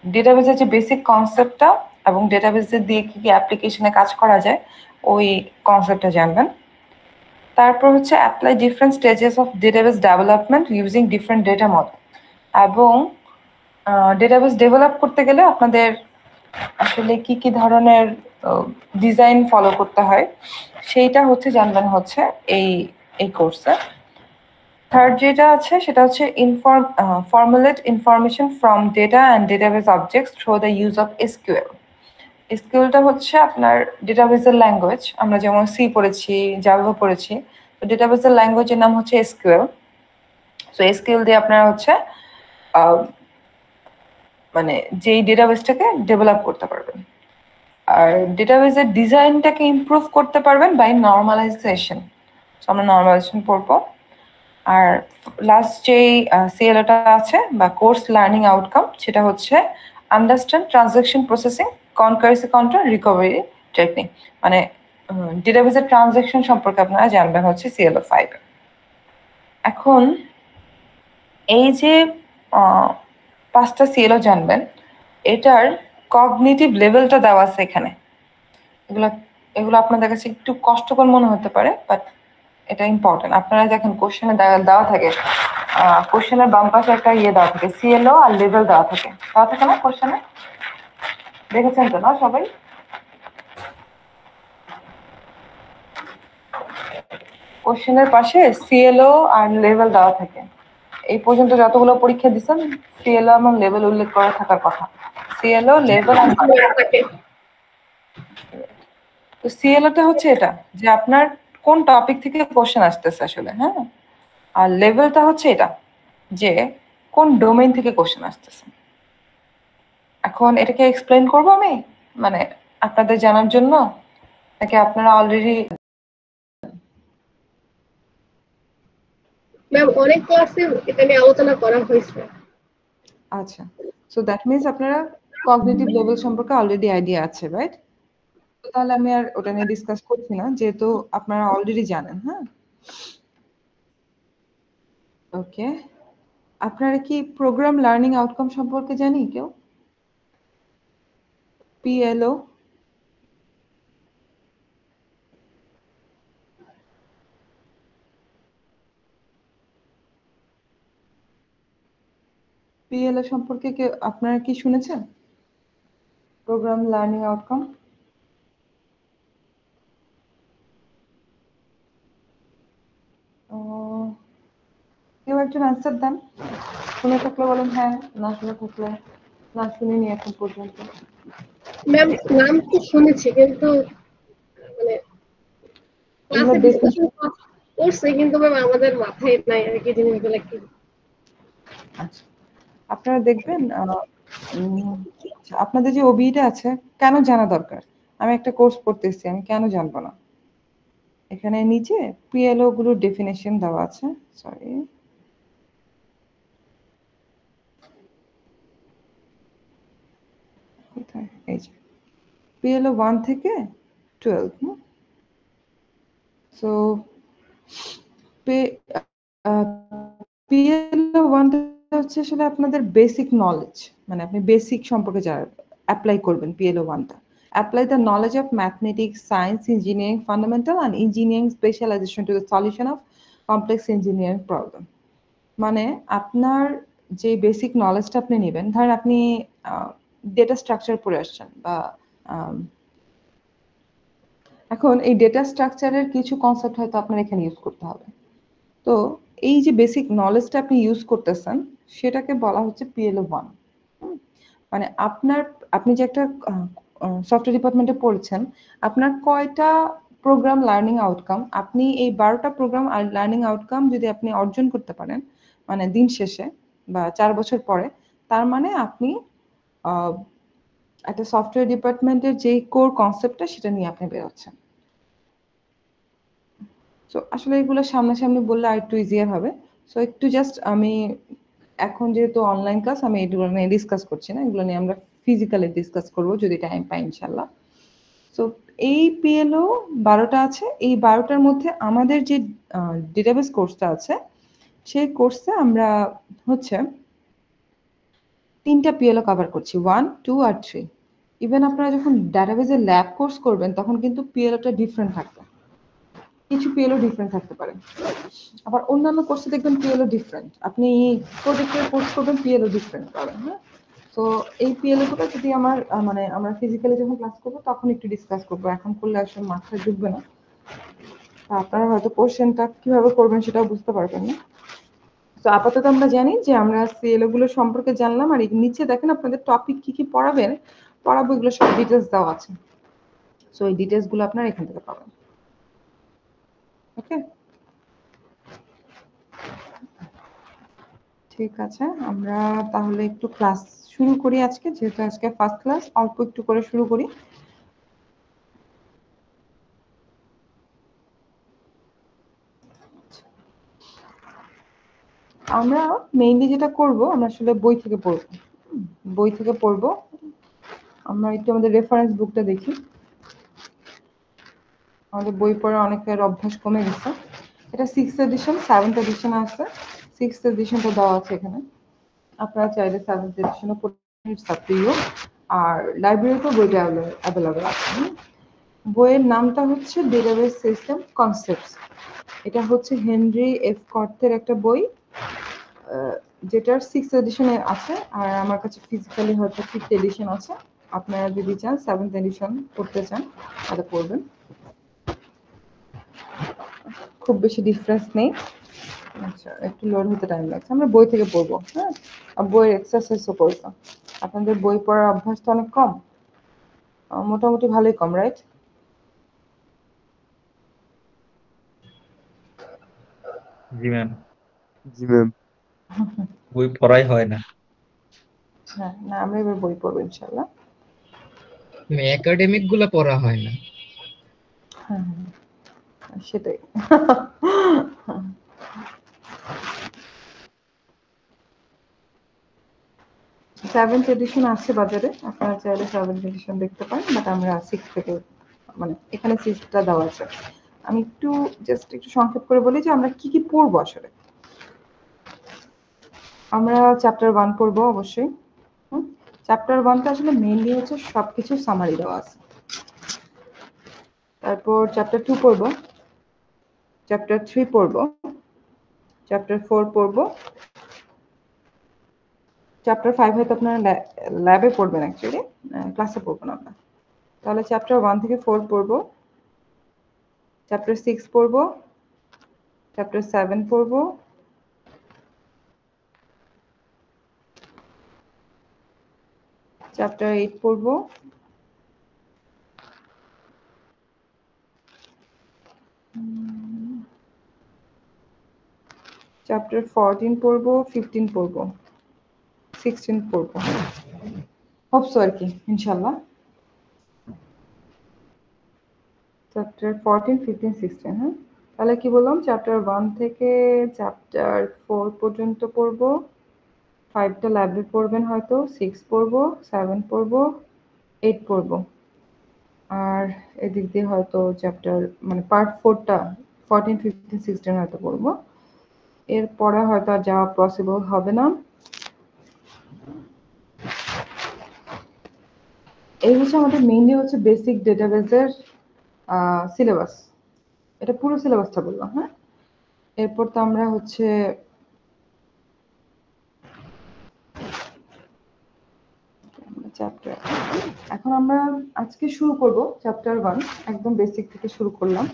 ডেটাবেজের যে বেসিক কনসেপ্টটা এবং ডেটাবেজে দিয়ে কি কি অ্যাপ্লিকেশনে কাজ করা যায় ওই কনসেপ্টটা জানবেন। তারপর হচ্ছে apply different stages of database development using different data model, এবং ডেটাবেজ ডেভেলপ করতে গেলে আপনাদের আসলে কি কি ধরনের ডিজাইন ফলো করতে হয় সেইটা হচ্ছে জানবেন হচ্ছে এই এই কোর্সে। থার্ড যেটা আছে সেটা হচ্ছে formulate information from data and database objects through the use of SQL. এসকিউএলটা হচ্ছে আপনার ডেটাবেজের ল্যাঙ্গুয়েজ, আমরা যেমন সি পড়েছি, জাভা পড়েছি, তো ডেটাবেজের ল্যাঙ্গুয়েজের নাম হচ্ছে এসকিউএল। সো এসকিউএল দিয়ে আপনারা হচ্ছে মানে যেই ডেটাবেসটাকে ডেভেলপ করতে পারবেন। আর ডেটাবেসের ডিজাইনটাকে ইমপ্রুভ করতে পারবেন বাই নর্মালাইজেশন। সো আমরা নর্মালাইজেশন পড়বো। আর লাস্ট যেই সিএলওটা আছে বা কোর্স লার্নিং আউটকাম, সেটা হচ্ছে understand transaction processing, concurrency control, recovery technique. মানে ডেটাবেসের ট্রানজাকশন সম্পর্কে আপনারা জানবেন হচ্ছে সিএলও 5। এখন এই যে 5টা সিএলও জানবেন, এটার কগনিটিভ লেভেলটা দেওয়া আছে এখানে। এগুলো এগুলো আপনাদের কাছে একটু কষ্টকর মনে হতে পারে, বাট এটা ইম্পর্টেন্ট। আপনারা দেখেন কোশ্চেনে দেওয়া থাকে, কোশ্চেনের বাম পাশে একটা দেওয়া থাকে, সিএলও আর লেভেল দেওয়া থাকে না কোশ্চেনে? দেখেছেন তো না সবাই? কোশ্চেনের পাশে সিএলও আর লেভেল দেওয়া থাকে। এই পর্যন্ত যতগুলো পরীক্ষা দিচ্ছেন সিএলও এবং লেভেল উল্লেখ করা থাকার কথা। সিএলও, লেভেল আর তো সিএলওটা হচ্ছে এটা যে আপনার কোন টপিক থেকে কোশ্চেন আসতেছে আসলে, হ্যাঁ। আর লেভেলটা হচ্ছে এটা যে কোন ডোমেইন থেকে কোশ্চেন আসতেছে। এখন এটাকে এক্সপ্লেন করবো আমি, মানে আপনাদের জানার জন্য, নাকি আপনারা অলরেডি? ম্যাম অনেক ক্লাসে এটা নিয়ে আলোচনা করা হয়েছে। আচ্ছা, সো দ্যাট মিনস আপনারা কগনিটিভ লেভেল সম্পর্কে অলরেডি আইডিয়া আছে, রাইট? তো তাহলে আমি আর ওটা নিয়ে ডিসকাস করছি না, যেহেতু আপনারা অলরেডি জানেন। হ্যাঁ, ওকে। আপনারা কি প্রোগ্রাম লার্নিং আউটকাম সম্পর্কে জানি কেউ? পিএলও? পিএলও সম্পর্কে কেউ আপনারা কি শুনেছেন? Programme learning outcome. কেউ একজন আনসার দেন, শুনে থাকলে বলেন হ্যাঁ, না শুনে থাকলে না শুনিনি এখন পর্যন্ত। ম্যাম নাম তো শুনেছি, কিন্তু মানে ক্লাসে ডিসকাশন করছে, কিন্তু ম্যাম আমাদের মাথায় নাই আর কি জিনিসগুলো কি। আচ্ছা, আপনারা দেখবেন আপনাদের যে ওবিটা আছে, কেন জানা দরকার? আমি একটা কোর্স করতেছি, আমি কেন জানবো না? এখানে নিচে পিএলও গুলোর ডেফিনেশন দেওয়া আছে। সরি, কোথায়? এই যে পিএলও 1 থেকে 12। সো পিএলও 1 হচ্ছে আসলে আপনাদের বেসিক নলেজ, মানে আপনি বেসিক সম্পর্কে অ্যাপ্লাই করবেন PLO 1টা। Apply the knowledge of mathematics, science, engineering, fundamental and engineering specialization to the solution of complex engineering problem. মানে আপনার যে বেসিক নলেজটা আপনি নেবেন, ধরেন আপনি ডেটা স্ট্রাকচার পড়ে আসছেন, বা এখন এই ডেটা স্ট্রাকচারের কিছু কনসেপ্ট হয়তো আপনার এখানে ইউজ করতে হবে। তো এই যে বেসিক নলেজটা আপনি ইউজ করতেছেন, সেটাকে বলা হচ্ছে পিএলও 1। মানে আপনি যে একটা সফটওয়্যার ডিপার্টমেন্টে পড়েছেন, আপনার কয়টা প্রোগ্রাম লার্নিং আউটকাম, আপনি এই 12টা প্রোগ্রাম লার্নিং আউটকাম যদি আপনি অর্জন করতে পারেন মানে দিন শেষে বা 4 বছর পরে, তার মানে আপনি একটা সফটওয়্যার ডিপার্টমেন্টের যে কোর কনসেপ্টটা সেটা নিয়ে আপনি বেরোচ্ছেন। সো আসলে এগুলো সামনাসামনি বললে আর একটু ইজিয়ার হবে। সো একটু জাস্ট আমি এখন যেহেতু অনলাইন ক্লাস, আমি এগুলো নিয়ে ডিসকাস করছি না, এগুলো নিয়ে আমরা ফিজিক্যালি ডিসকাস করব যদি টাইম পাই ইনশাল্লাহ। সো এই পিএলও 12টা আছে, এই 12টার মধ্যে আমাদের যে ডেটাবেস কোর্সটা আছে, সেই কোর্সে আমরা হচ্ছে তিনটা পিএলও কভার করছি, 1, 2 আর 3। ইভেন আপনারা যখন ডাটাবেজে ল্যাব কোর্স করবেন তখন কিন্তু পিএলওটা ডিফারেন্ট থাকবে, কিছু পিএলও ডিফারেন্ট থাকতে পারে। আবার অন্যান্য কোর্সে দেখবেন পিএলও ডিফারেন্ট, আপনি প্রজেক্টের কোর্স করবেন পিএলও ডিফারেন্ট পাবেন। হ্যাঁ, তো এই পিএলও গুলো যদি আমার মানে আমরা ফিজিক্যালি যখন ক্লাস করবো তখন একটু ডিসকাস করবো, এখন করলে আসলে মাথায় ঢুকবে না। আপনারা হয়তো কোশ্চেনটা কিভাবে করবেন সেটাও বুঝতে পারবেন না। তো আপাতত আমরা জানি যে আমরা সিএলও গুলো সম্পর্কে জানলাম, আর নিচে দেখেন আপনাদের টপিক কি কি পড়াবো এগুলো সব ডিটেলস দেওয়া আছে। সো এই ডিটেলস গুলো আপনারা এখান থেকে পাবেন। ওকে, ঠিক আছে, আমরা তাহলে একটু ক্লাস শুরু করি আজকে, যেহেতু আজকে ফার্স্ট ক্লাস, অল্প একটু করে শুরু করি। আমরা মেইনলি যেটা করব, আমরা আসলে বই থেকে পড়বো। বই থেকে পড়বো। আমরা একটু আমাদের রেফারেন্স বুকটা দেখি। আমাদের বই পড়ার অনেকের অভ্যাস কমে গেছে। এটা 6th এডিশন, 7th এডিশন আছে। 6th এডিশনটা দেওয়া আছে এখানে, আপনারা চাইলে 7th এডিশনও পড়তে, ইটস আপ টু ইউ। আর লাইব্রেরিতেও বইটা অ্যাভেলেবল আছে। বইয়ের নামটা হচ্ছে ডেটাবেস সিস্টেম কনসেপ্টস। এটা হচ্ছে হেনরি এফ কর্থের একটা বই, যেটার 6th এডিশনে আছে, আর আমার কাছে ফিজিক্যালি হয়তো 5th এডিশন আছে। আপনারা যদি চান 7th এডিশন পড়তে চান তাহলে পড়বেন, খুব বেশি ডিফারেন্স নেই। আচ্ছা, একটু লোড হতে টাইম লাগছে, আমরা বই থেকে পড়বো। হ্যাঁ, আর বইয়ের এক্সারসাইজও করবো। আপনাদের বই পড়ার অভ্যাস তো অনেক কম, মোটামুটি ভালোই কম, রাইট? জি ম্যাম, জি ম্যাম। বই পড়াই হয় না। হ্যাঁ, না আমরা এবার বই পড়বো ইনশাল্লাহ। একাডেমিক গুলা পড়া হয় না। হ্যাঁ, সেটাই। সেভেন্থ এডিশন আসছে বাজারে, আপনারা চাইলে 7th এডিশন দেখতে পারেন, বাট আমরা 6 থেকে, মানে এখানে 6টা দেওয়া আছে। আমি একটু জাস্ট একটু সংক্ষেপ করে বলি যে আমরা কি কি পড়বো আসলে। আমরা চ্যাপ্টার 1 পড়বো অবশ্যই। চ্যাপ্টার 1টা আসলে মেইনলি হচ্ছে সবকিছু সামারি দেওয়া আছে। তারপর চ্যাপ্টার 2 পড়বো, চ্যাপ্টার 3 পড়বো, চ্যাপ্টার 4 পড়বো, চ্যাপ্টার 5 হয়তো আপনারা ল্যাবে পড়বেন, অ্যাকচুয়ালি ক্লাসে পড়বো না আমরা। তাহলে চ্যাপ্টার 1 থেকে 4 পড়বো, চ্যাপ্টার 6 পড়বো, চ্যাপ্টার 7 পড়বো, চ্যাপ্টার 8 পড়বো, চ্যাপ্টার 14 পড়বো, 15 পড়বো, 16 পড়বো, হোপসো আর কি, ইনশাল্লাহ। চ্যাপ্টার 14, 15, 16। হ্যাঁ, তাহলে কি বললাম, চ্যাপ্টার 1 থেকে চ্যাপ্টার 4 পর্যন্ত পড়বো, 5টা ল্যাবে পড়বেন হয়তো, 6 পড়বো, 7 পড়বো, 8 পড়বো, আর এদিক দিয়ে হয়তো চ্যাপ্টার মানে পার্ট 4টা 14, 15, 16 হয়তো পড়বো। এরপরে হয়তো আর যাওয়া পসিবল হবে না। এই হচ্ছে আমাদের মেইনলি হচ্ছে বেসিক ডেটাবেসের সিলেবাস। এটা পুরো সিলেবাসটা বললাম। হ্যাঁ, এরপর তো আমরা হচ্ছে চ্যাপ্টার, এখন আমরা আজকে শুরু করব চ্যাপ্টার 1, একদম বেসিক থেকে শুরু করলাম।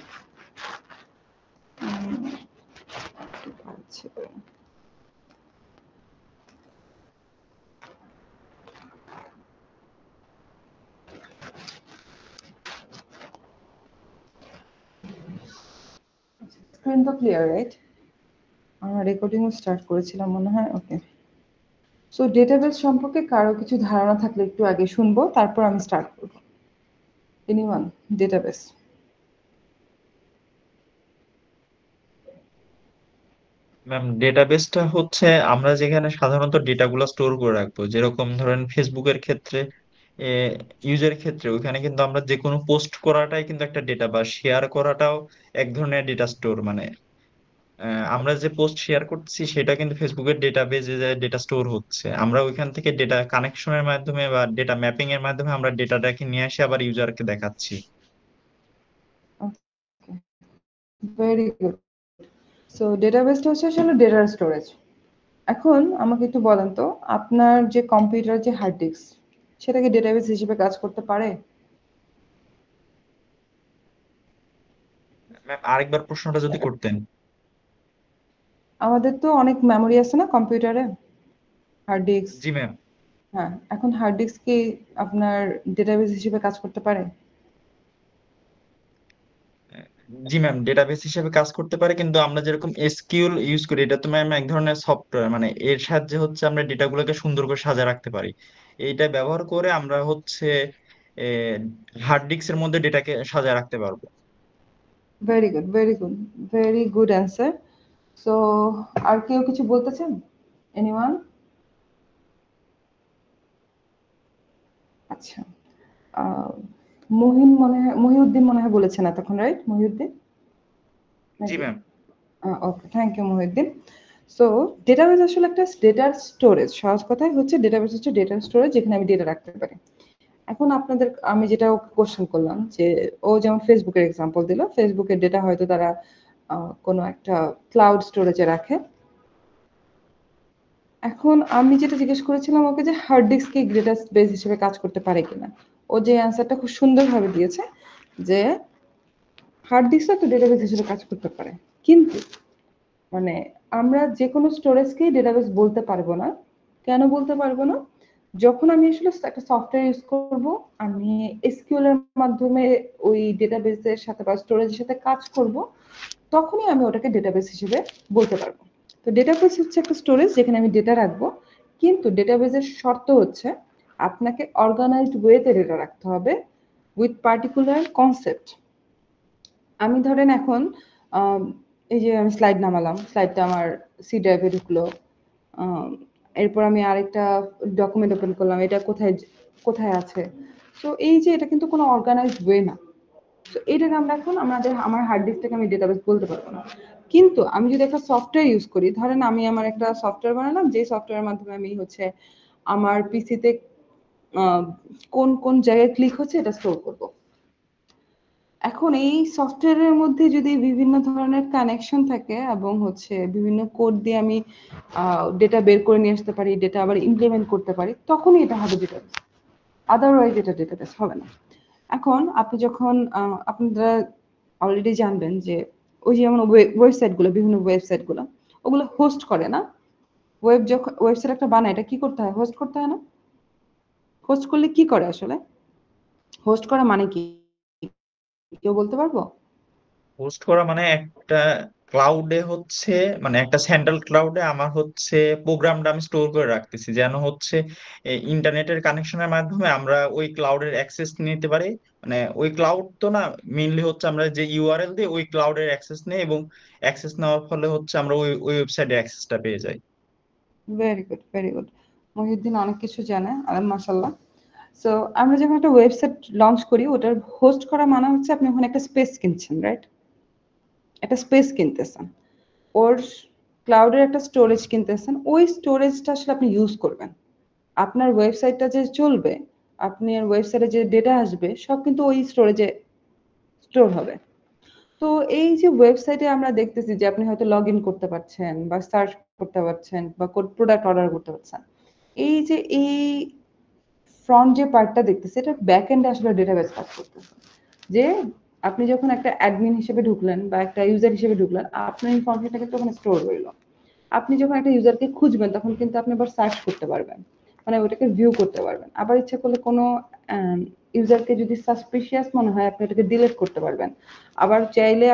আচ্ছা, স্ক্রিন তো ক্লিয়ার, রাইট? আমরা রেকর্ডিংও স্টার্ট করেছিলাম মনে হয়। ওকে, সো ডেটাবেস সম্পর্কে কারো কিছু ধারণা থাকলে একটু আগে শুনবো, তারপর আমি স্টার্ট করব। Anyone, database? ম্যাম, ডেটাবেসটা হচ্ছে আমরা যেখানে সাধারণত ডেটাগুলো স্টোর করে রাখবো, যেরকম ধরেন ফেসবুকের ক্ষেত্রে, ইউজের ক্ষেত্রে ওইখানে কিন্তু আমরা যে কোনো পোস্ট করাটাই কিন্তু একটা ডেটা, বা শেয়ার করাটাও এক ধরনের ডেটা স্টোর। মানে আমরা যে পোস্ট শেয়ার করছি সেটা কিন্তু ফেসবুকের ডেটাবেজে যে ডেটা স্টোর হচ্ছে, আমরা ওইখান থেকে ডেটা কানেকশনের মাধ্যমে বা ডেটা ম্যাপিং এর মাধ্যমে আমরা ডেটাটাকে নিয়ে এসে আবার ইউজারকে দেখাচ্ছি। ওকে, ভেরি গুড। সো ডেটাবেসটা হচ্ছে আসলে ডেটার স্টোরেজ। এখন আমাকে একটু বলেন তো, আপনার যে কম্পিউটার যে হার্ড ডিস্ক, সেটা কি ডেটাবেস হিসেবে কাজ করতে পারে? ম্যাম আরেকবার প্রশ্নটা যদি করতেন। আমাদের তো অনেক মেমোরি আছে না কম্পিউটারে, হার্ড ডিস্ক। জি ম্যাম। হ্যাঁ, এখন হার্ড ডিস্ক কি আপনার ডেটাবেস হিসেবে কাজ করতে পারে? জি ম্যাম, ডেটাবেস হিসেবে কাজ করতে পারে, কিন্তু আমরা যেরকম এসকিউএল ইউজ করি এটা তো ম্যাম এক ধরনের সফটওয়্যার, মানে এর সাহায্যে হচ্ছে আমরা ডেটাগুলোকে সুন্দর করে সাজায় রাখতে পারি। এইটা ব্যবহার করে আমরা হচ্ছে হার্ড ডিস্কের মধ্যে ডেটাকে সাজায় রাখতে পারবো। Very good, very good, very good answer. So আর কেউ কিছু বলতে চান? এনিওয়ান? আচ্ছা, আহ, মহিউদ্দিন মনে হয় বলেছেন এতক্ষণ, রাইট? মহিউদ্দিন জি নাকি? Ma'am. Okay, thank you Mohiuddin. So database আসলে একটা ডেটার স্টোরেজ। সহজ কথায় হচ্ছে ডেটাবেস হচ্ছে ডেটার স্টোরেজ, যেখানে আমি ডেটা রাখতে পারি। এখন আপনাদের আমি যেটা ওকে কোশ্চেন করলাম যে, ও যেমন ফেসবুকের এক্সাম্পল দিল, ফেসবুকের ডেটা হয়তো তারা কোনো একটা ক্লাউড স্টোরেজে রাখে। এখন আমি যেটা জিজ্ঞেস করেছিলাম ওকে যে হার্ড ডিস্ক কি ডেটা বেস হিসেবে কাজ করতে পারে কিনা, ও যে অ্যান্সারটা খুব সুন্দরভাবে দিয়েছে যে হার্ড ডিস্ক একটা ডেটাবেস হিসেবে কাজ করতে পারে, কিন্তু মানে আমরা যে কোনো স্টোরেজকেই ডেটাবেস বলতে পারবো না। কেন বলতে পারবো না? যখন আমি আসলে একটা সফটওয়্যার ইউজ করব, আমি এসকিউএল এর মাধ্যমে ওই ডেটাবেসের সাথে বা স্টোরেজের সাথে কাজ করব, তখনই আমি ওটাকে ডেটাবেস হিসেবে বলতে পারবো। তো ডেটাবেস হচ্ছে একটা স্টোরেজ যেখানে আমি ডেটা রাখবো, কিন্তু ডেটাবেসের শর্ত হচ্ছে আপনাকে অর্গানাইজড ওয়েতে ডেটা রাখতে হবে উইথ পার্টিকুলার কনসেপ্ট। আমি ধরেন এখন আম, এই যে আমি স্লাইড নামালাম, স্লাইডটা আমার সি ড্রাইভে ঢুকলো। আম, এরপর আমি আরেকটা ডকুমেন্ট ওপেন করলাম, এটা কোথায় কোথায় আছে। তো এই যে এটা কিন্তু কোনো অর্গানাইজড ওয়ে না। তো এটাকে আমরা এখন আমার হার্ড ডিস্কটাকে আমি ডেটাবেস বলতে পারবো না। কিন্তু আমি যদি একটা সফটওয়্যার ইউজ করি, ধরেন আমি আমার একটা সফটওয়্যার বানালাম, যে সফটওয়্যারের মাধ্যমে আমি হচ্ছে আমার পিসিতে কোন কোন জায়গায় ক্লিক হচ্ছে এটা স্টোর করব। এখন এই সফটওয়্যারের মধ্যে যদি বিভিন্ন ধরনের কানেকশন থাকে এবং হচ্ছে বিভিন্ন কোড দিয়ে আমি ডেটা বের করে নিয়ে আসতে পারি, ডেটা আবার ইমপ্লিমেন্ট করতে পারি, তখনই এটা হবে ডেটাবেস। আদারওয়াইজ এটা ডেটাবেস হবে না। এখন আপনি যখন আপনারা অলরেডি জানবেন যে ওই যে যেমন ওয়েবসাইটগুলো, বিভিন্ন ওয়েবসাইটগুলো ওগুলো হোস্ট করে না? যখন ওয়েবসাইট একটা বানায়, এটা কি করতে হয়? হোস্ট করতে হয় না? হোস্ট করলে কি করে আসলে? হোস্ট করা মানে কি, কেউ বলতে পারবো? হোস্ট করা মানে একটা ক্লাউডে হচ্ছে, মানে একটা সেন্ট্রাল ক্লাউডে আমার হচ্ছে প্রোগ্রামটা আমি স্টোর করে রাখতেছি, যেন হচ্ছে ইন্টারনেটের কানেকশনের মাধ্যমে আমরা ওই ক্লাউডের অ্যাক্সেস নিতে পারি। মানে ওই ক্লাউড তো না, মেইনলি হচ্ছে আমরা যে ইউআরএল দিয়ে ওই ক্লাউডের অ্যাক্সেস নেই, এবং অ্যাক্সেস নেওয়ার ফলে হচ্ছে আমরা ওই ওই ওয়েবসাইটে অ্যাক্সেসটা পেয়ে যাই। Very good, very good. Mohiuddin অনেক কিছু জানে, মাশাল্লাহ। সো আমরা যখন একটা ওয়েবসাইট লঞ্চ করি, ওটার হোস্ট করা মানে হচ্ছে আপনি ওখানে একটা স্পেস কিনছেন, রাইট? একটা স্পেস কিনতেছেন, ওর ক্লাউডের একটা স্টোরেজ কিনতেছেন, ওই স্টোরেজটা আসলে আপনি ইউজ করবেন। আপনার ওয়েবসাইটটা যে চলবে, আপনার ওয়েবসাইটে যে ডেটা আসবে, সব কিন্তু ওই স্টোরেজে স্টোর হবে। তো এই যে ওয়েবসাইটে আমরা দেখতেছি যে আপনি হয়তো লগ ইন করতে পারছেন বা সার্চ করতে পারছেন বা প্রোডাক্ট অর্ডার করতে পারছেন, এই যে এই ফ্রন্ট যে পার্টটা দেখতেছি, এটা ব্যাক এন্ডে আসলে ডেটাবেস কাজ করতেছে। যে আপনি যখন একটা অ্যাডমিন হিসেবে ঢুকলেন বা একটা ইউজার হিসেবে ঢুকলেন, আপনার ইনফরমেশনটা কিন্তু ওখানে স্টোর রইলো। আপনি যখন একটা ইউজারকে খুঁজবেন, তখন কিন্তু আপনি আবার সার্চ করতে পারবেন, মানে ওটাকে ভিউ করতে পারবেন। আবার ইচ্ছা করলে কোনো ইউজারকে যদি সাসপিশিয়াস মনে হয়, আপনি এটাকে ডিলিট করতে পারবেন। আবার চাইলে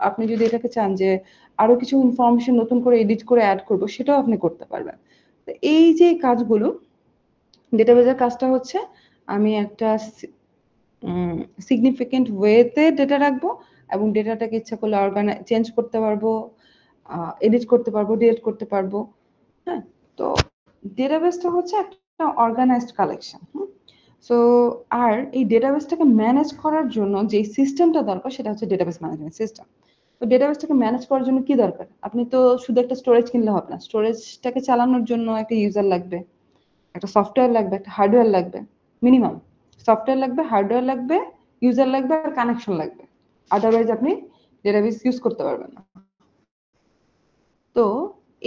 আপনি যদি এটাকে চান যে আরো কিছু ইনফরমেশন নতুন করে এডিট করে অ্যাড করবো, সেটাও আপনি করতে পারবেন। তো এই যে কাজগুলো, ডেটাবেজের কাজটা হচ্ছে আমি একটা সিগনিফিকেন্ট ওয়েতে ডেটা রাখবো, এবং ডেটাটাকে ইচ্ছা করলে চেঞ্জ করতে পারবো, এডিট করতে পারবো, ডিলিট করতে পারবো। হ্যাঁ, তো ডেটাবেসটা হচ্ছে একটা অর্গানাইজড কালেকশন। সো আর এই ডেটাবেসটাকে ম্যানেজ করার জন্য যে সিস্টেমটা দরকার, সেটা হচ্ছে ডেটাবেস ম্যানেজমেন্ট সিস্টেম। তো ডেটাবেসটাকে ম্যানেজ করার জন্য কি দরকার? আপনি তো শুধু একটা স্টোরেজ কিনলে হবে না, স্টোরেজটাকে চালানোর জন্য একটা ইউজার লাগবে, একটা সফটওয়্যার লাগবে, একটা হার্ডওয়্যার লাগবে, মিনিমাম সফটওয়্যার লাগবে, হার্ডওয়্যার লাগবে, ইউজার লাগবে, আর কানেকশন লাগবে। আদারওয়াইজ আপনি ডেটাবেস ইউজ করতে পারবেন না। তো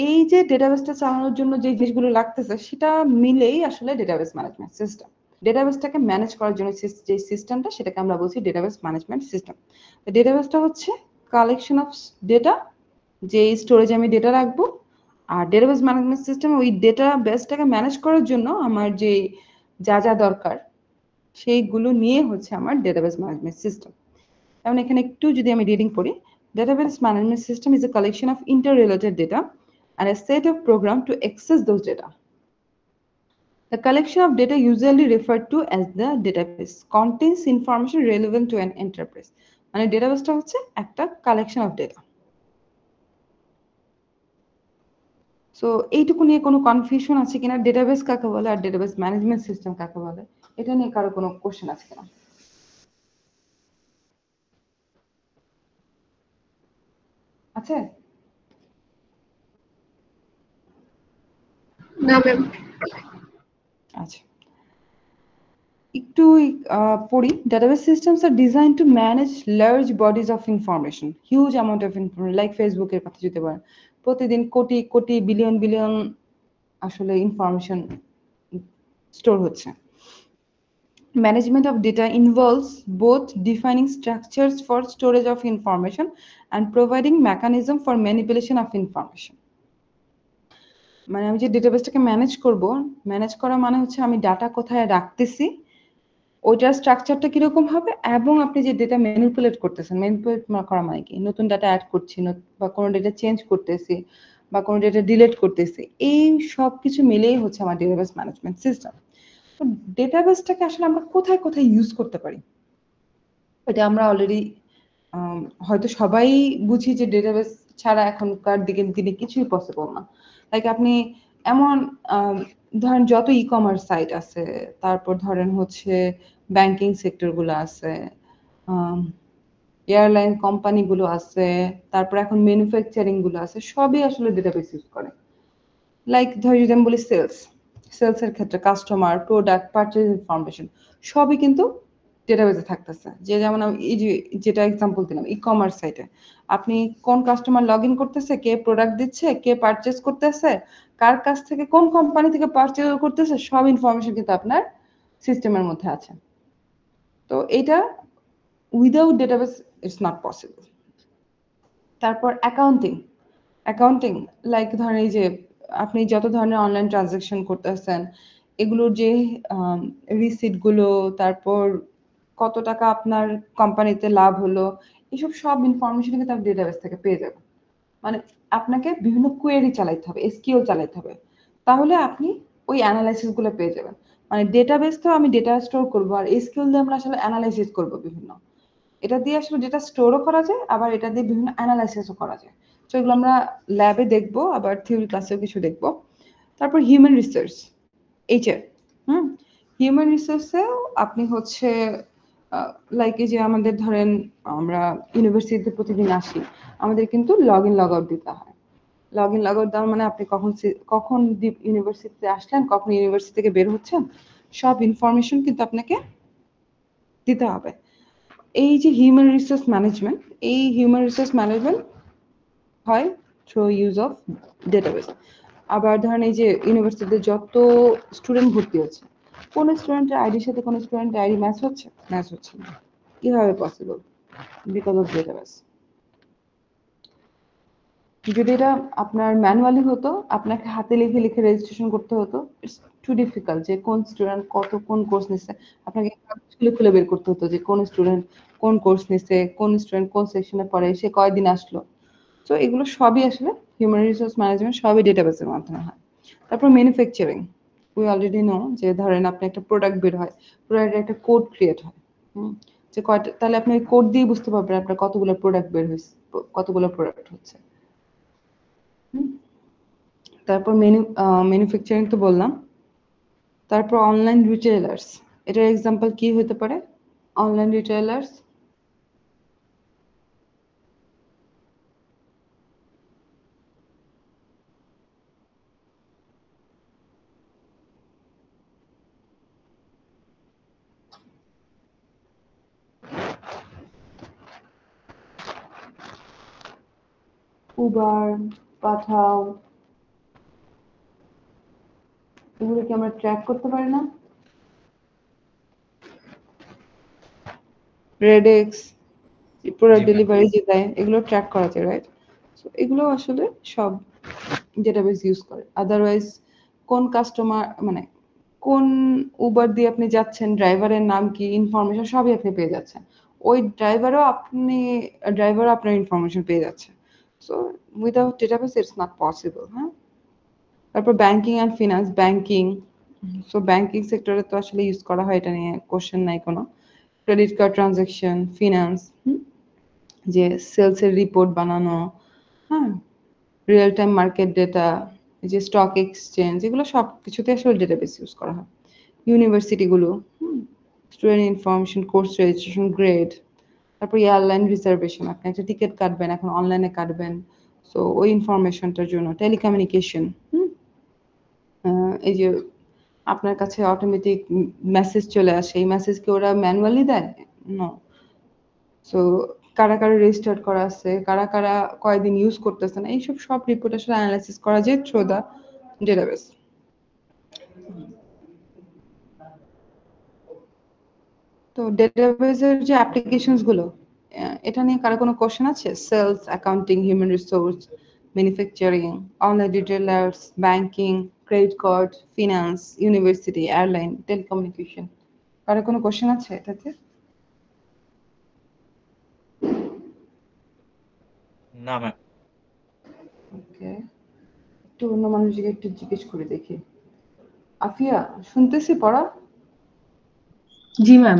এই যে ডেটাবেসটা চালানোর জন্য যে জিনিসগুলো লাগতেছে সেটা মিলেই আসলে ডেটাবেস ম্যানেজমেন্ট সিস্টেম। ডেটাবেসটাকে ম্যানেজ করার জন্য যে সিস্টেমটা সেটাকে আমরা বলছি ডেটাবেস ম্যানেজমেন্ট সিস্টেম। ডেটাবেসটা হচ্ছে কালেকশন অফ ডেটা, যে স্টোরেজে আমি ডেটা রাখবো। আর ডেটাবেস ম্যানেজমেন্ট সিস্টেম ওই ডেটা বেসটাকে ম্যানেজ করার জন্য আমার যে যা যা দরকার সেইগুলো নিয়ে হচ্ছে আমার ডেটাবেস ম্যানেজমেন্ট সিস্টেম। এখন এখানে একটু যদি আমি রিডিং পড়ি, database management system is a collection of interrelated data and a set of programs to access those data. The collection of data usually referred to as the database contains information relevant to an enterprise. মানে ডেটাবেসটা হচ্ছে একটা collection of data. So এইটুকু নিয়ে কোনো confusion আছে কিনা, database কাকে বলে আর ডেটাবেস ম্যানেজমেন্ট সিস্টেম কাকে বলে, এটা নিয়ে কারো কোনো কোশ্চেন আছে কিনা? আছে? না ম্যাম। আচ্ছা, একটু পড়ি। Database systems are designed to manage large bodies of information, huge amount of information, like Facebook এর কথা যদি বলেন, প্রতিদিন কোটি কোটি বিলিয়ন বিলিয়ন আসলে ইনফরমেশন স্টোর হচ্ছে। Management of data involves both defining structures for storage of information and providing mechanism for manipulation of information. মানে আমি যে ডেটাবেসটাকে ম্যানেজ করব, ম্যানেজ করা মানে হচ্ছে আমি ডাটা কোথায় রাখতেছি, ওইটার স্ট্রাকচারটা কিরকম হবে, এবং আপনি যে ডেটা ম্যানিপুলেট করতেছেন, ম্যানিপুলেট করা মানে কি, নতুন ডাটা অ্যাড করছি বা কোনো ডেটা চেঞ্জ করতেছি বা কোনো ডেটা ডিলিট করতেছি, এই সব কিছু মিলেই হচ্ছে আমার ডেটাবেস ম্যানেজমেন্ট সিস্টেম। তো ডেটাবেসটাকে আসলে আমরা কোথায় কোথায় ইউজ করতে পারি, এটা আমরা অলরেডি হয়তো সবাই বুঝি যে ডেটাবেস ছাড়া এখনকার দিনে কিছুই পসিবল না। লাইক আপনি এমন ধরেন যত ই কমার্স সাইট আছে, তারপর ধরেন হচ্ছে ব্যাংকিং সেক্টরগুলো আছে, এয়ারলাইন কোম্পানিগুলো আছে, তারপর এখন ম্যানুফ্যাকচারিং গুলো আছে, সবই আসলে ডেটাবেস ইউজ করে। লাইক ধর যদি আমি বলি সেলসের ক্ষেত্রে কাস্টমার, প্রোডাক্ট, পারচেজ ইনফরমেশন সবই কিন্তু ডেটাবেসে থাকতেছে। যে যেমন আমি এই যেটা এক্সাম্পল দিলাম, ই কমার্স সাইটে আপনি কোন কাস্টমার লগ ইন করতেছে, কে প্রোডাক্ট দিচ্ছে, কে পারচেজ করতেছে, কার কাছ থেকে, কোন কোম্পানি থেকে পারচেজ করতেছে, সব ইনফরমেশন কিন্তু আপনার সিস্টেমের মধ্যে আছে। তো এটা without database it's not possible. তারপর অ্যাকাউন্টিং লাইক ধরেন এই যে আপনি যত ধরনের অনলাইন ট্রানজাকশন করতেছেন, এগুলোর যে রিসিট গুলো, তারপর কত টাকা আপনার কোম্পানিতে লাভ হলো, এসব সব ইনফরমেশন কিন্তু আপনি ডেটাবেস থেকে পেয়ে যাবেন। মানে আপনাকে বিভিন্ন কোয়েরি চালাইতে হবে, এসকিউএল চালাইতে হবে, তাহলে আপনি ওই অ্যানালাইসিস গুলো পেয়ে যাবেন। মানে ডেটাবেস তো আমি ডেটা স্টোর করবো, আর এসকিউএল দিয়ে আমরা আসলে অ্যানালাইসিস করবো বিভিন্ন, এটা দিয়ে আসলে ডেটা স্টোরও করা যায়, আবার এটা দিয়ে বিভিন্ন অ্যানালাইসিসও করা যায়। তো এগুলো আমরা ল্যাবে দেখবো, আবার থিওরি ক্লাসেও কিছু দেখবো। তারপর হিউম্যান রিসোর্স, এইচআর। হিউম্যান রিসোর্সেও আপনি হচ্ছে লাইক এই যে আমাদের ধরেন আমরা ইউনিভার্সিটিতে প্রতিদিন আসি, আমাদের কিন্তু লগ ইন লগ আউট দিতে হয়। লগ ইন লগ আউট দেওয়ার মানে আপনি কখন ইউনিভার্সিটিতে আসলেন, কখন ইউনিভার্সিটি থেকে বের হচ্ছেন, সব ইনফরমেশন কিন্তু আপনাকে দিতে হবে। এই যে হিউম্যান রিসোর্স ম্যানেজমেন্ট, এই হিউম্যান রিসোর্স ম্যানেজমেন্ট হয় থ্রু ইউজ অফ ডেটাবেস। আবার ধরেন এই যে ইউনিভার্সিটিতে যত স্টুডেন্ট ভর্তি হচ্ছে, কোন স্টুডেন্টের আইডির সাথে কোন স্টুডেন্টের আইডি ম্যাচ হচ্ছে না, কিভাবে পসিবল? Because of database. যদি এটা আপনার ম্যানুয়ালি হতো, আপনাকে হাতে লিখে লিখে রেজিস্ট্রেশন করতে হতো, ইটস টু ডিফিকাল্ট যে কোন স্টুডেন্ট কোন কোর্স নিচ্ছে, আপনাকে খুলে খুলে বের করতে হতো যে কোন স্টুডেন্ট কোন কোর্স নিচ্ছে, কোন স্টুডেন্ট কোন সেকশনে পড়ে, সে কয়দিন আসলো। তো এগুলো সবই আসলে হিউম্যান রিসোর্স ম্যানেজমেন্ট, সবই ডেটাবেসের মাধ্যমে হয়। তারপর ম্যানুফ্যাকচারিং, উই অলরেডি নো যে ধরেন আপনি একটা প্রোডাক্ট বের হয়, প্রোডাক্টের একটা কোড ক্রিয়েট হয়, যে কয়টা, তাহলে আপনি ওই কোড দিয়ে বুঝতে পারবেন আপনার কতগুলো প্রোডাক্ট বের হয়েছে, কতগুলো প্রোডাক্ট হচ্ছে। তারপর ম্যানুফ্যাকচারিং তো বললাম। তারপর অনলাইন রিটেলার্স, এটার এক্সাম্পল কি হতে পারে? অনলাইন রিটেলার্স উবার, পাঠাও, এগুলো কি আমরা ট্র্যাক করতে পারি না? রেডেক্স, প্রোডাক্ট জি ম্যাম। ডেলিভারি যে দেয়, এগুলো ট্র্যাক করা যায়, রাইট? সো এগুলো আসলে সব ডেটাবেস ইউজ করে। আদারওয়াইজ কোন কাস্টমার মানে কোন উবার দিয়ে আপনি যাচ্ছেন, ড্রাইভারের নাম কি, ইনফরমেশন সবই আপনি পেয়ে যাচ্ছেন। ওই ড্রাইভারও আপনার ইনফরমেশন পেয়ে যাচ্ছে। So without database it's not possible. হ্যাঁ, তারপর banking and finance, banking, so banking সেক্টরে তো আসলে ইউজ করা হয়, এটা নিয়ে কোশ্চেন নাই কোনো। ক্রেডিট কার্ড ট্রানজাকশন, ফিনান্স, যে সেলসের রিপোর্ট বানানো, হ্যাঁ, রিয়েল টাইম মার্কেট ডেটা, যে স্টক এক্সচেঞ্জ, এগুলো সব কিছুতে আসলে ডেটাবেস ইউজ করা হয়। ইউনিভার্সিটিগুলো, student information, course registration, grade, তারপর এয়ারলাইন রিজার্ভেশন, আপনি একটা টিকিট কাটবেন, এখন অনলাইনে কাটবেন, সো ওই ইনফরমেশনটার জন্য। টেলিকমিউনিকেশন, এই যে আপনার কাছে অটোমেটিক মেসেজ চলে আসে, এই মেসেজ কি ওরা ম্যানুয়ালি দেয়? নো। সো কারা কারা রেজিস্টার্ড করা আছে, কারা কারা কয়দিন ইউজ করতেছেন, এইসব সব রিপোর্ট আসলে অ্যানালাইসিস করা যায় থ্রু দা ডেটাবেস। তো ডেটাবেসের যে অ্যাপ্লিকেশনস গুলো, এটা নিয়ে কারো কোনো কোশ্চেন আছে? Sales, accounting, human resource, manufacturing, online retailers, banking, credit card, finance, university, airline, telecommunication, কারো কোনো কোশ্চেন আছে এটাতে? না ম্যাম। ওকে, একটু অন্য মানুষকে একটু জিজ্ঞেস করে দেখি। আফিয়া, শুনতেছি পড়া? জি ম্যাম।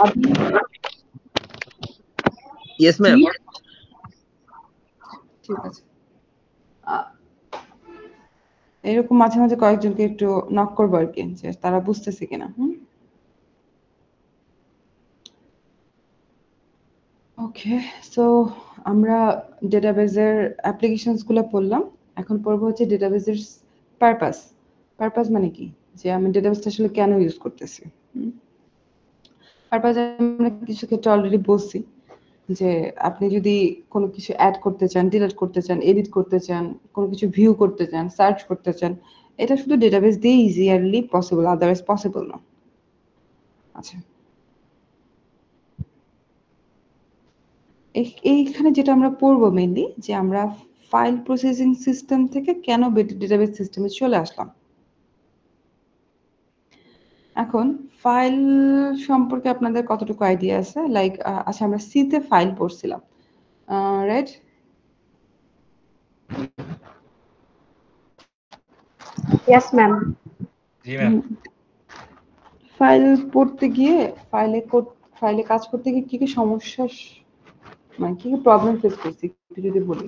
আবি, ইয়েস ম্যাম। ঠিক আছে। এরকম মাঝে মাঝে কয়েকজনকে একটু নক করবো আর কি, যে তারা বুঝতেছে কিনা। ওকে, সো আমরা ডেটাবেজের অ্যাপ্লিকেশনস গুলো পড়লাম, এখন পড়বো হচ্ছে ডেটাবেজের পারপাস। পারপাস মানে কি, যে আমি ডেটাবেসটা আসলে কেন ইউজ করতেছি। পারপাস আমরা কিছু ক্ষেত্রে অলরেডি বলছি, যে আপনি যদি কোনো কিছু অ্যাড করতে চান, ডিলিট করতে চান, এডিট করতে চান, কোনো কিছু ভিউ করতে চান, সার্চ করতে চান, এটা শুধু ডেটাবেস দিয়ে ইজিয়ারলি পসিবল, আদারওয়াইজ পসিবল না। আচ্ছা, এইখানে যেটা আমরা পড়বো মেইনলি, যে আমরা ফাইল প্রসেসিং সিস্টেম থেকে কেন ডেটাবেস সিস্টেমে চলে আসলাম। এখন ফাইল সম্পর্কে আপনাদের কতটুকু আইডিয়া আছে? লাইক আচ্ছা, আমরা সি তে ফাইল পড়ছিলাম, রাইট? Yes ma'am. জি ম্যাম। ফাইল পড়তে গিয়ে, ফাইলে কাজ করতে গিয়ে কি কি সমস্যা, মানে কি কি প্রবলেম ফেস করছি একটু যদি বলি।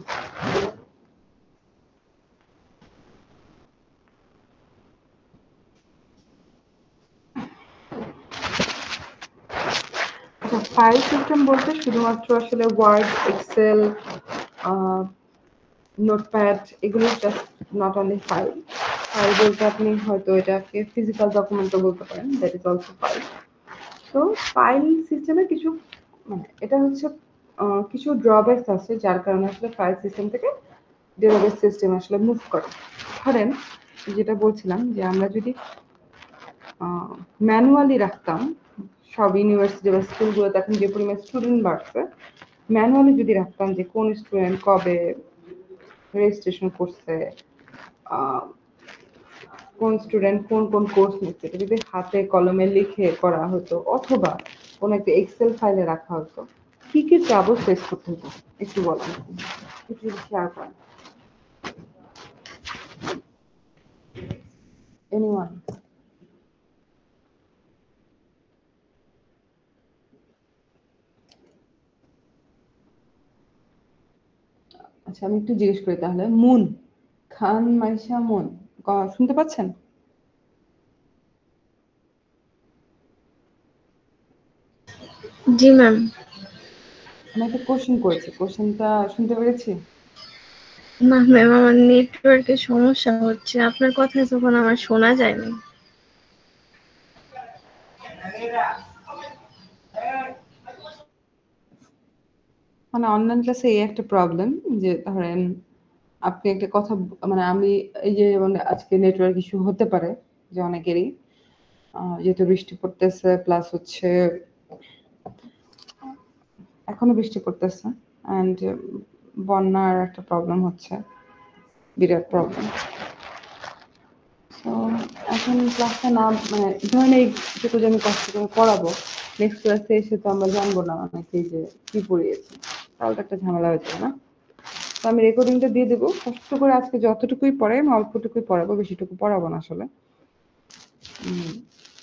আচ্ছা, ফাইল সিস্টেম বলতে শুধুমাত্র আসলে ওয়ার্ড, এক্সেল, নোটপ্যাড, এগুলো just not only file. File বলতে আপনি হয়তো এটাকে ফিজিক্যাল ডকুমেন্টও বলতে পারেন, দ্যাট ইজ অলসো ফাইল। তো ফাইল সিস্টেমে কিছু, মানে এটা হচ্ছে কিছু ড্রব্যাকস আছে যার কারণে আসলে ফাইল সিস্টেম থেকে ডেটাবেস সিস্টেম আসলে মুভ করে। ধরেন যেটা বলছিলাম, যে আমরা যদি ম্যানুয়ালি রাখতাম, সব ইউনিভার্সিটি বা স্কুলগুলোতে এখন যে পরিমাণ স্টুডেন্ট বাড়ছে, ম্যানুয়ালি যদি রাখতাম যে কোন স্টুডেন্ট কবে রেজিস্ট্রেশন করছে, কোন স্টুডেন্ট কোন কোন কোর্স নিচ্ছে, এটা যদি হাতে কলমে লিখে করা হতো, অথবা কোন একটা এক্সেল ফাইলে রাখা হতো, কি কি ট্রাবল ফেস করতে হতো একটু বলেন, একটু যদি শেয়ার করেন। এনিওয়ান? আচ্ছা, আমি একটু জিজ্ঞেস করি তাহলে। মুন খান মাইশা মুন, শুনতে পাচ্ছেন? জি ম্যাম। আমি একটা কোশ্চেন করেছি, কোশ্চেনটা শুনতে পেরেছি? না ম্যাম, আমার নেটওয়ার্কের সমস্যা হচ্ছে, আপনার কথা যখন আমার শোনা যায় না। মানে অনলাইন ক্লাসে এই একটা প্রবলেম যে ধরেন আপনি একটা কথা মানে আমি এই যে যেমন আজকে নেটওয়ার্ক ইস্যু হতে পারে যে অনেকেরই যেহেতু বৃষ্টি পড়তেছে প্লাস হচ্ছে এখনো বৃষ্টি পড়তেছে অ্যান্ড বন্যার একটা প্রবলেম হচ্ছে, বিরাট প্রবলেম। তো এখন ক্লাসটা না মানে ধরেন এইটুকু যে আমি কষ্ট করে পড়াবো, নেক্সট ক্লাসে এসে তো আমরা জানবো না অনেকেই যে কি পড়িয়েছি, তাহলে তো একটা ঝামেলা হয়ে যাবে না। তো আমি রেকর্ডিংটা দিয়ে দেবো, কষ্ট করে আজকে যতটুকুই পড়াই আমি অল্পটুকুই পড়াবো, বেশিটুকু পড়াবো না আসলে।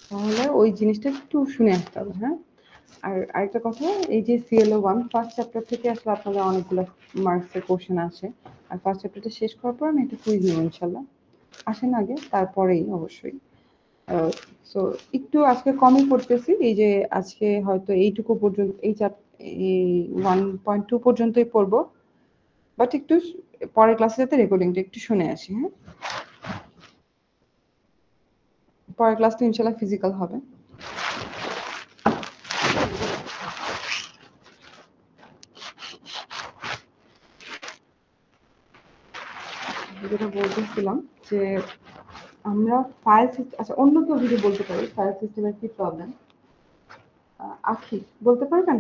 তাহলে ওই জিনিসটা একটু শুনে আসতে হবে। হ্যাঁ, আর আরেকটা কথা, এই যে CLO1 ফার্স্ট চ্যাপ্টার থেকে আসলে আপনাদের অনেকগুলো মার্কসের কোশ্চেন আসে, আর ফার্স্ট চ্যাপ্টারটা শেষ করার পর আমি একটা কুইজ নেব ইনশাল্লাহ, আসেন আগে তারপরেই অবশ্যই। সো একটু আজকে কমই পড়তেছি, এই যে আজকে হয়তো এইটুকু পর্যন্ত এই 1.2 পর্যন্তই পড়বো, বাট একটু পরের ক্লাসে যাতে রেকর্ডিংটা একটু শুনে আসি। হ্যাঁ, পরের ক্লাস তো ইনশাল্লাহ ফিজিক্যাল হবে। যেটা বলতেছিলাম যে আমরা ফাইল সিস্টেম, আচ্ছা অন্য কেউ যদি বলতে পারে ফাইল সিস্টেমের কি প্রবলেম, আখি বলতে পারবেন?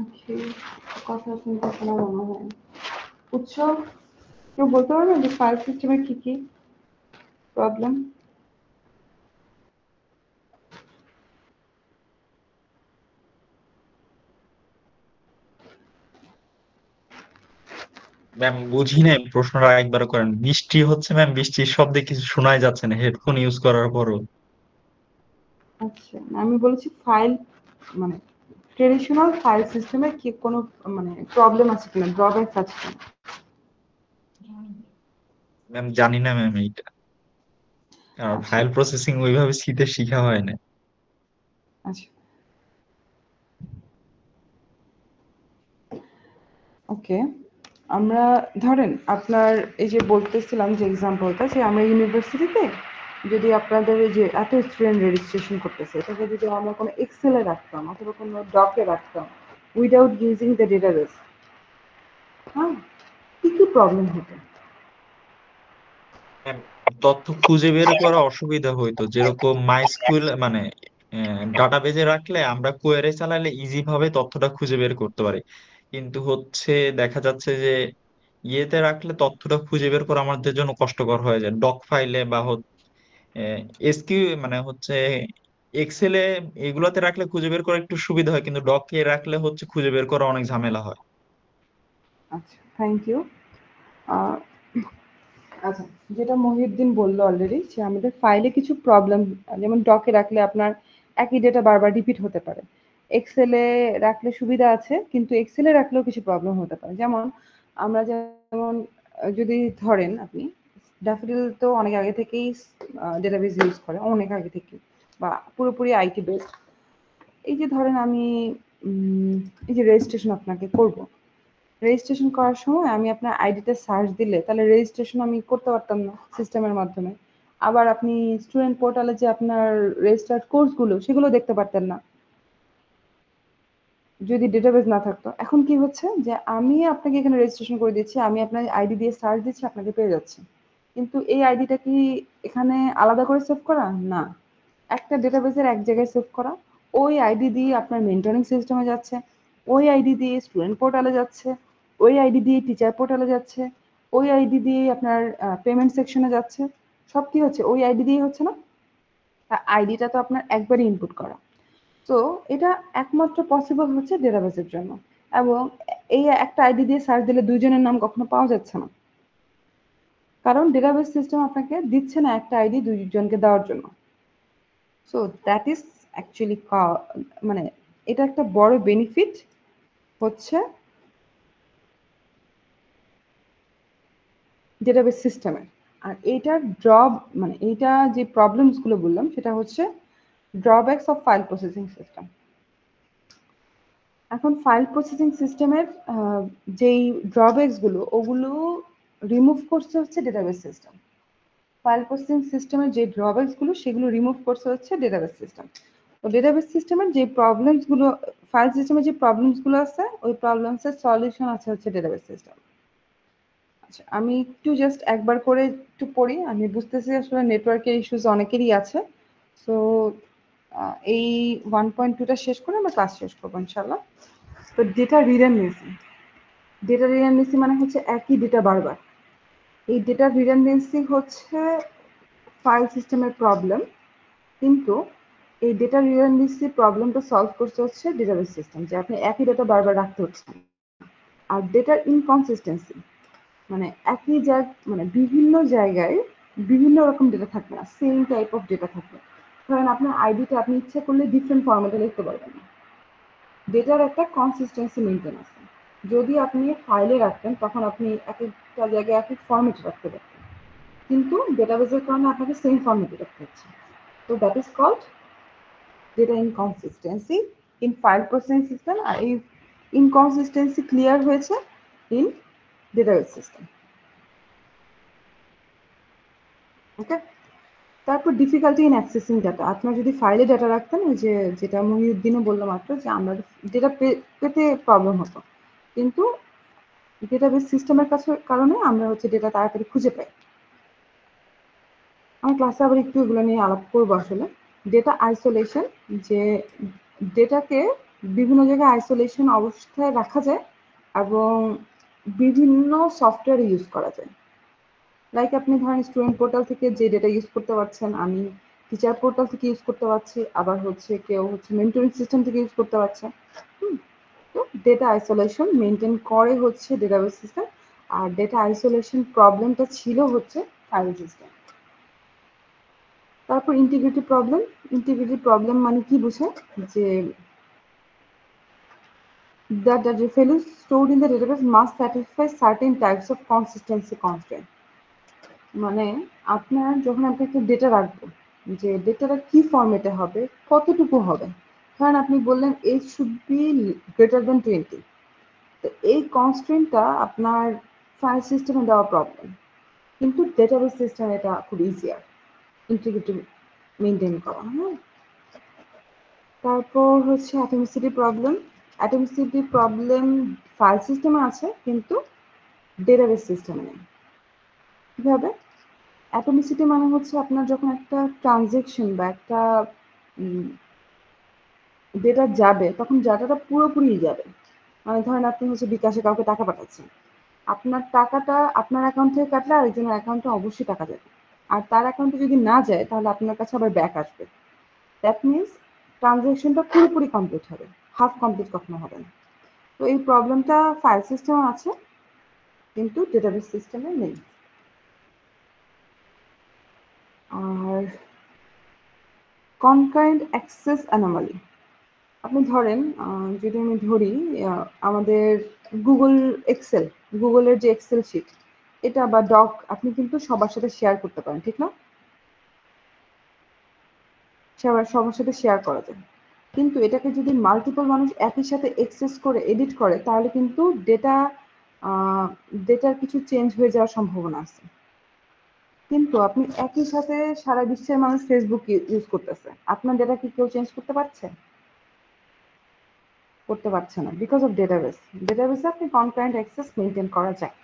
আখি কথা শুনতে শোনা মনে হয়। উৎস কেউ বলতে পারবেন যে ফাইল সিস্টেমের কি কি প্রবলেম? ম্যাম বুঝি নাই, প্রশ্নটা একবার করেন। বৃষ্টি হচ্ছে ম্যাম, বৃষ্টির শব্দে কিছু শোনাই যাচ্ছে না হেডফোন ইউজ করার পরও। আচ্ছা, আমি বলেছি ফাইল মানে ট্রেডিশনাল ফাইল সিস্টেমের কি কোনো মানে প্রবলেম আছে কিনা, ড্রব্যাকস আছে কিনা? ম্যাম জানি না ম্যাম এইটা, কারণ আচ্ছা ফাইল প্রসেসিং ওইভাবে শীতে শিখা হয় না। আচ্ছা, ওকে। আমরা ধরেন আপনার এই যে বলতেছিলাম যে এক্সাম্পলটা, যে আমরা ইউনিভার্সিটিতে যদি আপনাদের এই যে এত স্টুডেন্ট রেজিস্ট্রেশন করতেছে, এটাকে যদি আমরা কোনো এক্সেলে রাখতাম অথবা কোনো ডকে রাখতাম উইদাউট ইউজিং দ্য ডেটাবেস, হ্যাঁ, কি কি প্রবলেম হতো? ম্যাম, তথ্য খুঁজে বের করা অসুবিধা হইতো, যেরকম মাইস্কুয়েল মানে ডাটাবেজে রাখলে আমরা কোয়েরি চালালে ইজি ভাবে তথ্যটা খুঁজে বের করতে পারি, কিন্তু হচ্ছে দেখা যাচ্ছে যে ইয়েতে রাখলে তথ্যটা খুঁজে বের করা আমাদের জন্য কষ্টকর হয়ে যায়। ডক ফাইলে বা এসকিউ মানে হচ্ছে এক্সেলে, এগুলোতে রাখলে খুঁজে বের করা একটু সুবিধা হয়, কিন্তু ডকে রাখলে হচ্ছে খুঁজে বের করা অনেক ঝামেলা হয়। আচ্ছা, থ্যাংক ইউ। আচ্ছা, যেটা মহিউদ্দিন বললো অলরেডি যে আমাদের ফাইলে কিছু প্রবলেম, যেমন ডকে রাখলে আপনার একই ডেটা বারবার রিপিট হতে পারে, এক্সেলে রাখলে সুবিধা আছে কিন্তু এক্সেলে রাখলেও কিছু প্রবলেম হতে পারে। যেমন আমরা যেমন যদি ধরেন আপনি ড্যাফোডিল তো অনেক আগে থেকেই ডেটাবেস ইউজ করে, অনেক আগে থেকে, বা পুরোপুরি আইটি বেসড। এই যে ধরেন আমি এই যে রেজিস্ট্রেশন আপনাকে করব, রেজিস্ট্রেশন করার সময় আমি আপনার আইডিতে সার্চ দিলে তাহলে রেজিস্ট্রেশন আমি করতে পারতাম না সিস্টেমের মাধ্যমে। আবার আপনি স্টুডেন্ট পোর্টালে যে আপনার রেজিস্টার্ড কোর্সগুলো সেগুলো দেখতে পারতেন না যদি ডেটাবেস না থাকতো। এখন কি হচ্ছে যে আমি আপনাকে এখানে রেজিস্ট্রেশন করে দিচ্ছি, আমি আপনার আইডি দিয়ে সার্চ দিচ্ছি, আপনাকে পেয়ে যাচ্ছে, কিন্তু এই আইডিটা কি এখানে আলাদা করে সেভ করা না, একটা ডেটাবেসের এক জায়গায় সেভ করা। ওই আইডি দিয়ে আপনার মেন্টরিং সিস্টেমে যাচ্ছে, ওই আইডি দিয়ে স্টুডেন্ট পোর্টালে যাচ্ছে, ওই আইডি দিয়ে টিচার পোর্টালে যাচ্ছে, ওই আইডি দিয়ে আপনার পেমেন্ট সেকশনে যাচ্ছে। সব কি হচ্ছে ওই আইডি দিয়ে হচ্ছে না? আইডিটা তো আপনার একবারই ইনপুট করা। তো এটা একমাত্র পসিবল হচ্ছে ডেটাবেসের জন্য, এবং এই একটা আইডি দিয়ে সার্চ দিলে দুইজনের নাম কখনো পাওয়া যাচ্ছে না, কারণ ডেটাবেস সিস্টেম আপনাকে দিচ্ছে না একটা আইডি দুইজনকে দেওয়ার জন্য। সো দ্যাট ইজ অ্যাকচুয়ালি মানে এটা একটা বড় বেনিফিট হচ্ছে ডেটাবেস সিস্টেমের। আর এইটার ড্রপ মানে এইটা যে প্রবলেমস গুলো বললাম সেটা হচ্ছে drawbacks of file processing system. এখন ফাইল প্রসেসিং সিস্টেমের যেই ড্রব্যাকস গুলো ওগুলো রিমুভ করছে হচ্ছে ডেটাবেস সিস্টেম। ফাইল প্রসেসিং সিস্টেমের যে ড্রব্যাকস গুলো সেগুলো রিমুভ করছে হচ্ছে ডেটাবেস সিস্টেম। তো ডেটাবেস সিস্টেমের যে প্রবলেমস গুলো, ফাইল সিস্টেমের যে প্রবলেমস গুলো আছে ওই প্রবলেমস এর সলিউশন আছে হচ্ছে ডেটাবেস সিস্টেম। আচ্ছা, আমি একটু জাস্ট একবার করে একটু পড়ি। আমি বুঝতেছি আসলে নেটওয়ার্কের ইস্যুস অনেকেরই আছে। সো এই 1.2টা শেষ করে আমরা ক্লাস শেষ করবো ইনশাল্লাহ। তো ডেটা রিডান্ডেন্সি, ডেটা রিডান্ডেন্সি মানে হচ্ছে একই ডেটা বারবার। এই ডেটা রিডান্ডেন্সি হচ্ছে ফাইল সিস্টেমের প্রবলেম, কিন্তু এই ডেটা রিডান্ডেন্সি প্রবলেমটা সলভ করতে হচ্ছে ডেটাবেস সিস্টেম, যে আপনি একই ডেটা বারবার রাখতে হচ্ছে। আর ডেটার ইনকনসিস্টেন্সি মানে একই মানে বিভিন্ন জায়গায় বিভিন্ন রকম ডেটা থাকবে না, সেম টাইপ অফ ডেটা থাকবে। ধরেন আপনার আইডিটা আপনি ইচ্ছা করলে ডিফারেন্ট ফরম্যাটে লিখতে পারবেন না। ডেটার একটা কনসিস্টেন্সি মেনটেন আছে। যদি আপনি ফাইলে রাখতেন তখন আপনি এক একটা জায়গায় এক এক ফরম্যাটে রাখতে পারতেন, কিন্তু ডেটাবেসের কারণে আপনাকে সেম ফরম্যাটে রাখতে হচ্ছে। তো that is called data inconsistency in file processing system. আর এই ইনকনসিস্টেন্সি ক্লিয়ার হয়েছে ইন ডেটাবেস সিস্টেম। ওকে, তারপর ডিফিকাল্টি ইন অ্যাক্সেসিং ডাটা। আপনার যদি ফাইলে ডাটা রাখতেন, ওই যে যেটা মহিউদ্দিনও বললো মাত্র, যে আমরা ডেটা পেতে প্রবলেম হতো, কিন্তু ডেটাবেস সিস্টেমের কারণে আমরা হচ্ছে ডেটা তাড়াতাড়ি খুঁজে পাই। আমার ক্লাসে আবার একটু এগুলো নিয়ে আলাপ করবো। আসলে ডেটা আইসোলেশন, যে ডেটাকে বিভিন্ন জায়গায় আইসোলেশন অবস্থায় রাখা যায় এবং বিভিন্ন সফটওয়্যার ইউজ করা যায়। লাইক আপনি ধরেন স্টুডেন্ট পোর্টাল থেকে যে ডেটা ইউজ করতে পারছেন, আমি টিচার পোর্টাল থেকে ইউজ করতে পারছি, আবার হচ্ছে কেউ হচ্ছে মেন্টরিং সিস্টেম থেকে ইউজ করতে পারছে। তো ডেটা আইসোলেশন মেনটেন করে হচ্ছে ডেটাবেস সিস্টেম। আর ডেটা আইসোলেশন প্রবলেমটা ছিল হচ্ছে ফাইল সিস্টেম। তারপর ইন্টিগ্রিটি প্রবলেম। ইন্টিগ্রিটি প্রবলেম মানে কি বুঝে, যে the data values stored in the database must satisfy certain types of consistency constraint. মানে আপনার যখন আপনি একটা ডেটা রাখবেন, যে ডেটাটা কি ফরম্যাটে হবে, কতটুকু হবে। কারণ আপনি বললেন it should be greater than 20, তো এই কনস্ট্রেন্টটা আপনার ফাইল সিস্টেমে দেওয়া প্রবলেম, কিন্তু ডেটাবেস সিস্টেম এটা খুব ইজিয়ার ইন্টিগ্রিটি মেনটেন করা। হ্যাঁ, তারপর হচ্ছে অ্যাটমিসিটি প্রবলেম। অ্যাটমিসিটি প্রবলেম ফাইল সিস্টেমে আছে কিন্তু ডেটাবেস সিস্টেমে নেই। কিভাবে? অ্যাটমিসিটি মানে হচ্ছে আপনার যখন একটা ট্রানজেকশন বা একটা ডেটা যাবে, তখন ডাটাটা পুরোপুরি যাবে। মানে ধরেন আপনি হচ্ছে বিকাশে কাউকে টাকা পাঠাচ্ছেন, আপনার টাকাটা আপনার অ্যাকাউন্ট থেকে কাটলে আরেকজনের অ্যাকাউন্টে অবশ্যই টাকা যাবে। আর তার অ্যাকাউন্টে যদি না যায় তাহলে আপনার কাছে আবার ব্যাক আসবে। দ্যাট মিনস ট্রানজেকশনটা পুরোপুরি কমপ্লিট হবে, হাফ কমপ্লিট কখনো হবে না। তো এই প্রবলেমটা ফাইল সিস্টেমে আছে কিন্তু ডেটাবেস সিস্টেমে নেই। আর কনকারেন্ট অ্যাক্সেস অ্যানোমালি। আপনি ধরেন যদি আমি ধরি আমাদের গুগল এক্সেল, গুগলের যে এক্সেল শিট এটা বা ডক আপনি কিন্তু সবার সাথে শেয়ার করতে পারেন, ঠিক না? সবার সাথে শেয়ার করা যায়, কিন্তু এটাকে যদি মাল্টিপল মানুষ একই সাথে অ্যাক্সেস করে এডিট করে তাহলে কিন্তু ডেটার কিছু চেঞ্জ হয়ে যাওয়ার সম্ভাবনা আছে। কিন্তু আপনি একই সাথে সারা বিশ্বের মানুষ ফেসবুক ইউজ করতেছে, আপনার ডেটা কি কেউ চেঞ্জ করতে পারছে? করতে পারছে না, বিকজ অফ ডেটাবেস। ডেটাবেসে আপনি কনকারেন্ট অ্যাক্সেস মেনটেন করা যায়।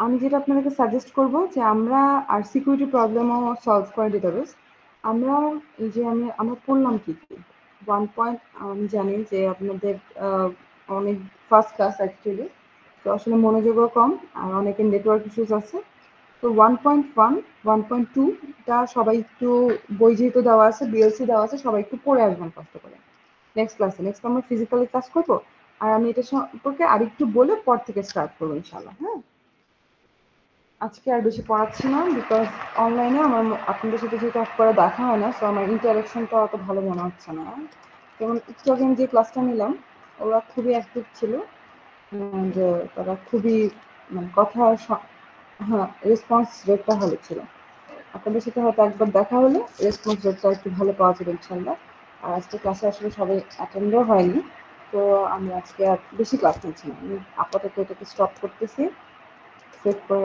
আমি যেটা আপনাদেরকে সাজেস্ট করব, যে আমরা আর সিকিউরিটি প্রবলেমও সলভ করে ডেটাবেস। আমরা এই যে আমরা পড়লাম কি কি 1 পয়েন্ট, আমি জানি যে আপনাদের অনেক ফার্স্ট ক্লাস অ্যাকচুয়ালি, তো আসলে মনোযোগও কম আর অনেকের নেটওয়ার্ক ইস্যুস আছে। তো 1.1 1.2 টা সবাই একটু বই যেহেতু দেওয়া আছে, বিএলসি দেওয়া আছে, সবাই একটু পড়ে আসবেন কষ্ট করে। নেক্সট আমরা ফিজিক্যালি ক্লাস করবো, আর আমি এটা সম্পর্কে আরেকটু বলে পর থেকে স্টার্ট করবো ইনশাআল্লাহ। হ্যাঁ, আজকে আর বেশি পড়াচ্ছি না, বিকজ অনলাইনে আমার আপনাদের সাথে যেহেতু এক করে দেখা হয় না, সো আমার ইন্টারাকশনটা অত ভালো মনে হচ্ছে না। যেমন একটু আগে আমি যে ক্লাসটা নিলাম ওরা খুবই অ্যাক্টিভ ছিল, যে তারা খুবই মানে কথা, হ্যাঁ, রেসপন্স রেটটা ভালো ছিল। আপনাদের সাথে হয়তো একবার দেখা হলে রেসপন্স রেটটা একটু ভালো পাওয়া যাবে ইনশাল্লাহ। আর আজকে ক্লাসে আসলে সবাই অ্যাটেন্ডও হয়নি, তো আমি আজকে আর বেশি ক্লাস নিচ্ছি না, আমি আপাতত এটাকে স্টপ করতেছি, সেভ করে